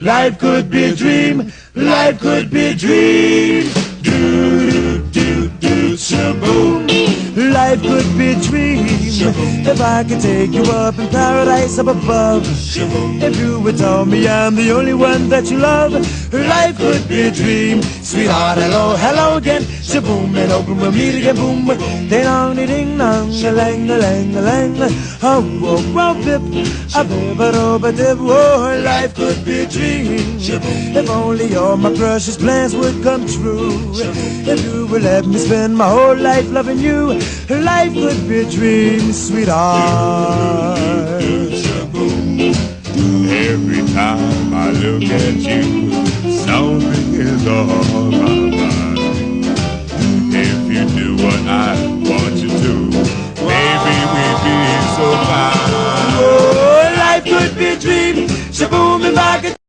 Life could be a dream. Life could be a dream. Do, do, do, do, shaboom. Life could be a dream. If I could take you up in paradise up above. If you would tell me I'm the only one that you love. Life could be a dream. Sweetheart, hello, hello again. Shaboom, and open we'll meet again. Boom, ding dong, ding dong, a lang, a lang, a lang. Oh, oh, oh, bip, a bip, a dip. Oh, life could be a dream. If only all my precious plans would come true. If you would let me spend my whole life loving you. Life could be a dream, sweetheart. Every time I look at you, something is on my mind. If you do what I want you to, baby, we'd be so fine. Oh, life could be a dream. Shaboom, if I could